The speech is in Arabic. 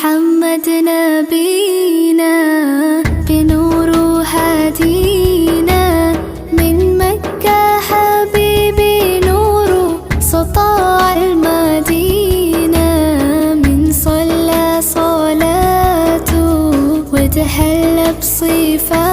محمد نبينا بنور هدينا من مكة حبيبي نور سطاع المدينة من صلى صلاته وتحلى بصفاته